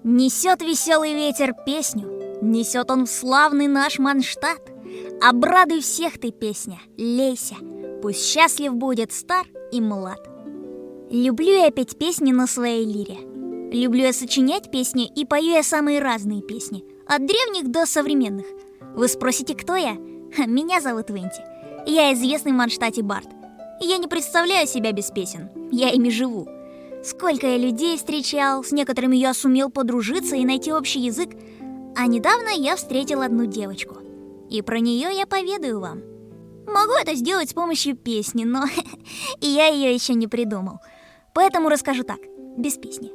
Несет веселый ветер песню, несет он в славный наш Манштат. Обрадуй всех ты, песня, лейся, пусть счастлив будет стар и млад. Люблю я петь песни на своей лире. Люблю я сочинять песни и пою я самые разные песни, от древних до современных. Вы спросите, кто я? Меня зовут Венти. Я известный в Манштате бард. Я не представляю себя без песен, я ими живу. Сколько я людей встречал, с некоторыми я сумел подружиться и найти общий язык. А недавно я встретил одну девочку, и про нее я поведаю вам. Могу это сделать с помощью песни, но я ее еще не придумал. Поэтому расскажу так, без песни.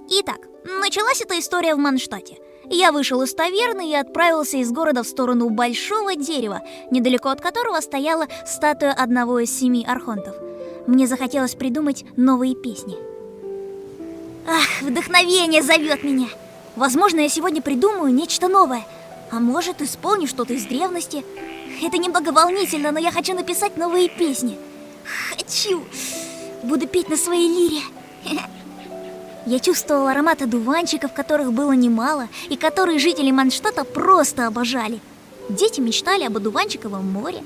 Итак, началась эта история в Манштате. Я вышел из таверны и отправился из города в сторону большого дерева, недалеко от которого стояла статуя одного из 7 архонтов. Мне захотелось придумать новые песни. Ах, вдохновение зовет меня. Возможно, я сегодня придумаю нечто новое. А может, исполню что-то из древности. Это немного волнительно, но я хочу написать новые песни. Хочу. Буду петь на своей лире. Я чувствовал аромат одуванчиков, которых было немало, и которые жители Манштата просто обожали. Дети мечтали об одуванчиковом море.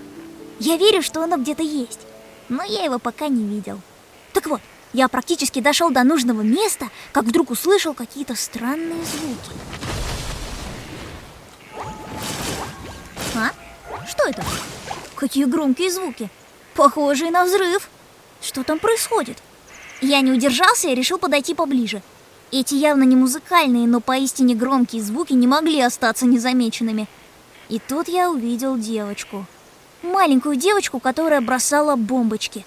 Я верю, что оно где-то есть, но я его пока не видел. Так вот, я практически дошел до нужного места, как вдруг услышал какие-то странные звуки. А? Что это? Какие громкие звуки? Похожие на взрыв. Что там происходит? Я не удержался и решил подойти поближе. Эти явно не музыкальные, но поистине громкие звуки не могли остаться незамеченными. И тут я увидел девочку. Маленькую девочку, которая бросала бомбочки.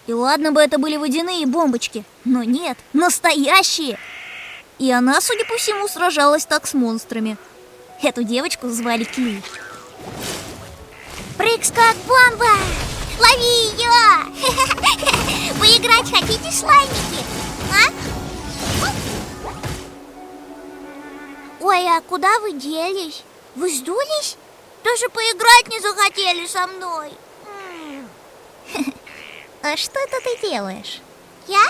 И ладно бы это были водяные бомбочки, но нет, настоящие. И она, судя по всему, сражалась так с монстрами. Эту девочку звали Кли. Прыг-скок бомба! Лови ее! Поиграть хотите, слаймики? А? Ой, а куда вы делись? Вы сдулись? Даже поиграть не захотели со мной. А что это ты делаешь? Я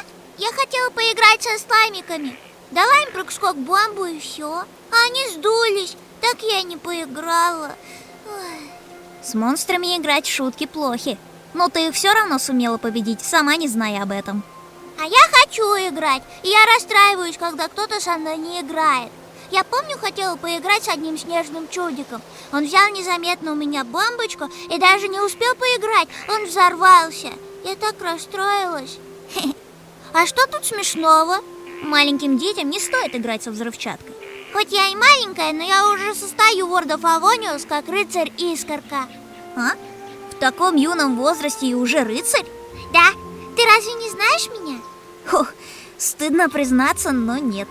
хотела поиграть со слаймиками. Дала им прыг-скок бомбу и все. А они сдулись. Так я и не поиграла. Ой. С монстрами играть в шутки плохи. Но ты их все равно сумела победить, сама не зная об этом. А я хочу играть. И я расстраиваюсь, когда кто-то со мной не играет. Я помню, хотела поиграть с одним снежным чудиком. Он взял незаметно у меня бомбочку и даже не успел поиграть. Он взорвался. Я так расстроилась. А что тут смешного? Маленьким детям не стоит играть со взрывчаткой. Хоть я и маленькая, но я уже состою в World of Avonius как рыцарь Искорка. А? В таком юном возрасте и уже рыцарь? Да. Ты разве не знаешь меня? Ох, стыдно признаться, но нет.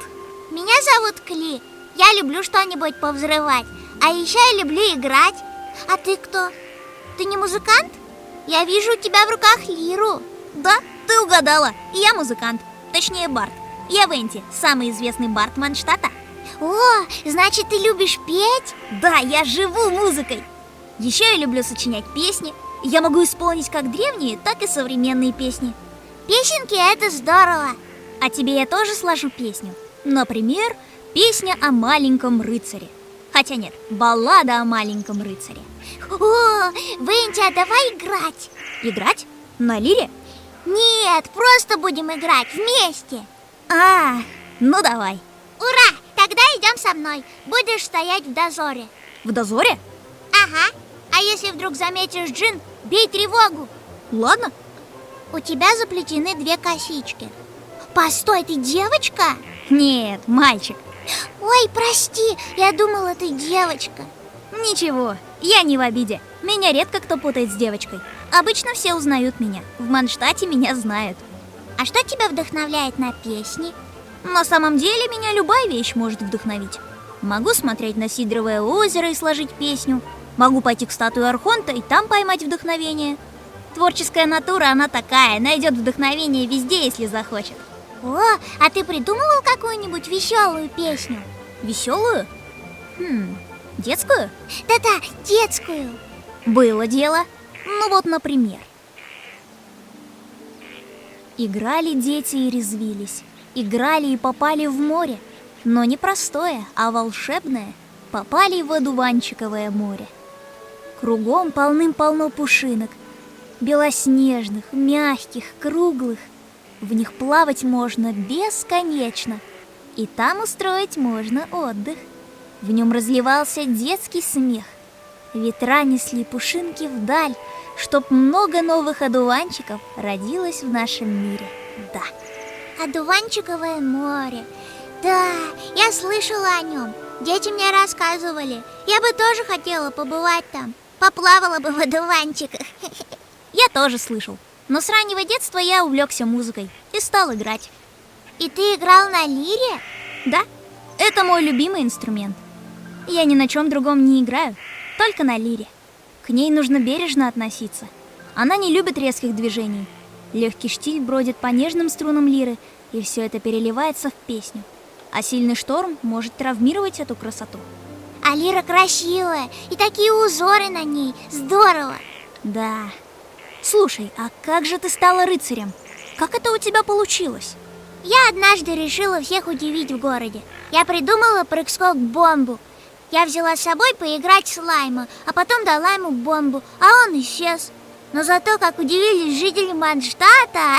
Меня зовут Кли. Я люблю что-нибудь повзрывать. А еще я люблю играть. А ты кто? Ты не музыкант? Я вижу у тебя в руках лиру. Да, ты угадала. Я музыкант. Точнее, бард. Я Венти, самый известный бард Манштата. О, значит, ты любишь петь? Да, я живу музыкой. Еще я люблю сочинять песни. Я могу исполнить как древние, так и современные песни. Песенки — это здорово. А тебе я тоже сложу песню. Например, песня о маленьком рыцаре. Хотя нет, баллада о маленьком рыцаре. О, Венти, а давай играть. Играть? На лире? Нет, просто будем играть вместе. Ну давай. Ура, тогда идем со мной. Будешь стоять в дозоре. В дозоре? Ага. А если вдруг заметишь джин, бей тревогу. Ладно. У тебя заплетены 2 косички. Постой, ты девочка? Нет, мальчик. Ой, прости, я думала, ты девочка. Ничего, я не в обиде. Меня редко кто путает с девочкой. Обычно все узнают меня. В Манштате меня знают. А что тебя вдохновляет на песни? На самом деле меня любая вещь может вдохновить. Могу смотреть на Сидровое озеро и сложить песню. Могу пойти к статуе Архонта и там поймать вдохновение. Творческая натура, она такая, найдет вдохновение везде, если захочет. О, а ты придумывал какую-нибудь веселую песню? Веселую? Детскую? Да-да, детскую. Было дело. Ну вот, например. Играли дети и резвились. Играли и попали в море. но не простое, а волшебное, попали в одуванчиковое море. Кругом полным-полно пушинок, белоснежных, мягких, круглых. В них плавать можно бесконечно, и там устроить можно отдых. В нем разливался детский смех. Ветра несли пушинки вдаль, чтоб много новых одуванчиков родилось в нашем мире. Да. Одуванчиковое море. Да, я слышала о нем. Дети мне рассказывали. Я бы тоже хотела побывать там. Поплавала бы в одуванчиках. Я тоже слышал. Но с раннего детства я увлекся музыкой и стал играть. И ты играл на лире? Да, это мой любимый инструмент. Я ни на чем другом не играю, только на лире. К ней нужно бережно относиться. Она не любит резких движений. Легкий штиль бродит по нежным струнам лиры, и все это переливается в песню. А сильный шторм может травмировать эту красоту. А лира красивая, и такие узоры на ней. Здорово. Да. Слушай, а как же ты стала рыцарем? Как это у тебя получилось? Я однажды решила всех удивить в городе. Я придумала прыг-скок-бомбу. Я взяла с собой поиграть в слайма, а потом дала ему бомбу, а он исчез. Но зато как удивились жители Манштата,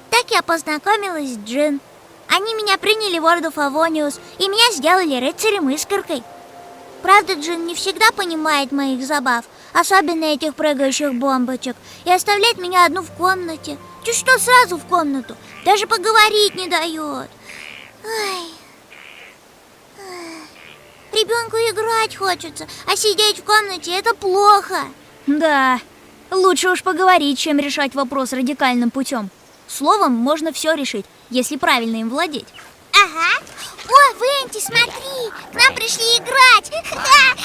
так я познакомилась с Джин. Они меня приняли в Орду Фавониус, и меня сделали рыцарем-искоркой. Правда, Джин не всегда понимает моих забав, особенно этих прыгающих бомбочек, и оставляет меня одну в комнате. Чуть что сразу в комнату, даже поговорить не дает. Ай. Ребенку играть хочется, а сидеть в комнате — это плохо. Да, лучше уж поговорить, чем решать вопрос радикальным путем. Словом, можно все решить, если правильно им владеть. Ага. О, Венти, смотри, к нам пришли играть.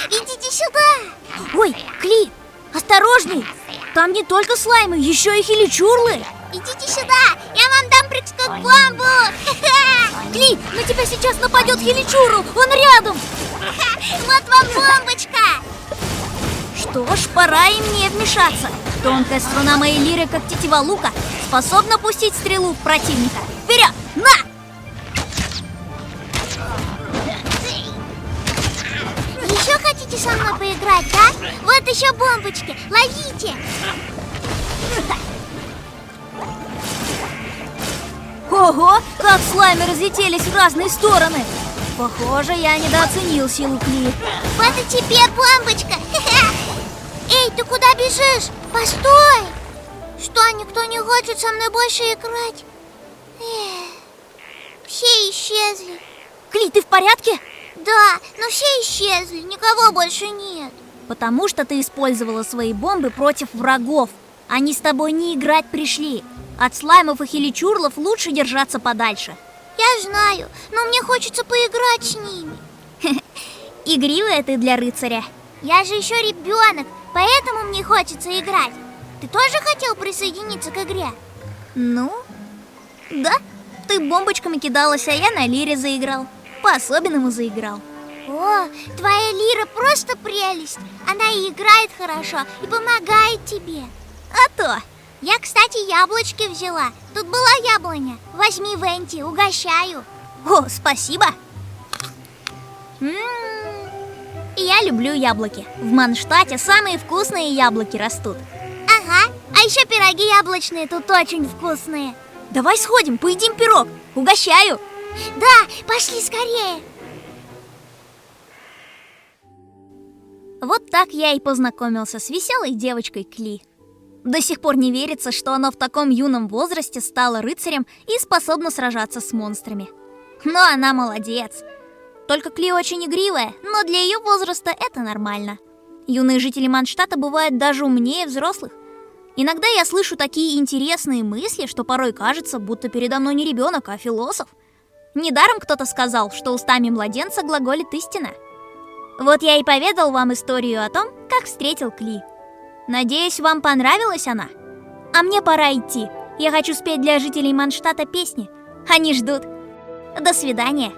Идите сюда. Ой, Кли, осторожней! Там не только слаймы, еще и хиличурлы. Идите сюда, я вам дам прыг-скок-бомбу. Кли, на тебя сейчас нападет хиличурл, он рядом. Вот вам бомбочка. Что ж, пора и мне вмешаться. Тонкая струна моей лиры, как тетива лука, способна пустить стрелу в противника. Вперед! На! Еще хотите со мной поиграть, да? Вот еще бомбочки, ловите. Ого, как слаймы разлетелись в разные стороны. Похоже, я недооценил силу Кли. Вот и тебе бомбочка. Эй, ты куда бежишь? Постой! Что, никто не хочет со мной больше играть? Все исчезли. Кли, ты в порядке? Да, но все исчезли, никого больше нет. Потому что ты использовала свои бомбы против врагов. Они с тобой не играть пришли. От слаймов и хиличурлов лучше держаться подальше. Я знаю, но мне хочется поиграть с ними. Игривая ты для рыцаря. Я же еще ребенок, поэтому мне хочется играть. Ты тоже хотел присоединиться к игре? Ну, да. Ты бомбочками кидалась, а я на лире заиграл. По-особенному заиграл. О, твоя лира просто прелесть. Она и играет хорошо, и помогает тебе. А то. Я, кстати, яблочки взяла. Тут была яблоня. Возьми, Венти, угощаю. О, спасибо. Я люблю яблоки. В Манштате самые вкусные яблоки растут. Ага, а еще пироги яблочные тут очень вкусные. Давай сходим, поедим пирог. Угощаю. Да, пошли скорее. Вот так я и познакомился с веселой девочкой Кли. До сих пор не верится, что она в таком юном возрасте стала рыцарем и способна сражаться с монстрами. Но она молодец. Только Кли очень игривая, но для ее возраста это нормально. Юные жители Манштата бывают даже умнее взрослых. Иногда я слышу такие интересные мысли, что порой кажется, будто передо мной не ребенок, а философ. Недаром кто-то сказал, что устами младенца глаголит истина. Вот я и поведал вам историю о том, как встретил Кли. Надеюсь, вам понравилась она? А мне пора идти. Я хочу спеть для жителей Манштата песни. Они ждут. До свидания.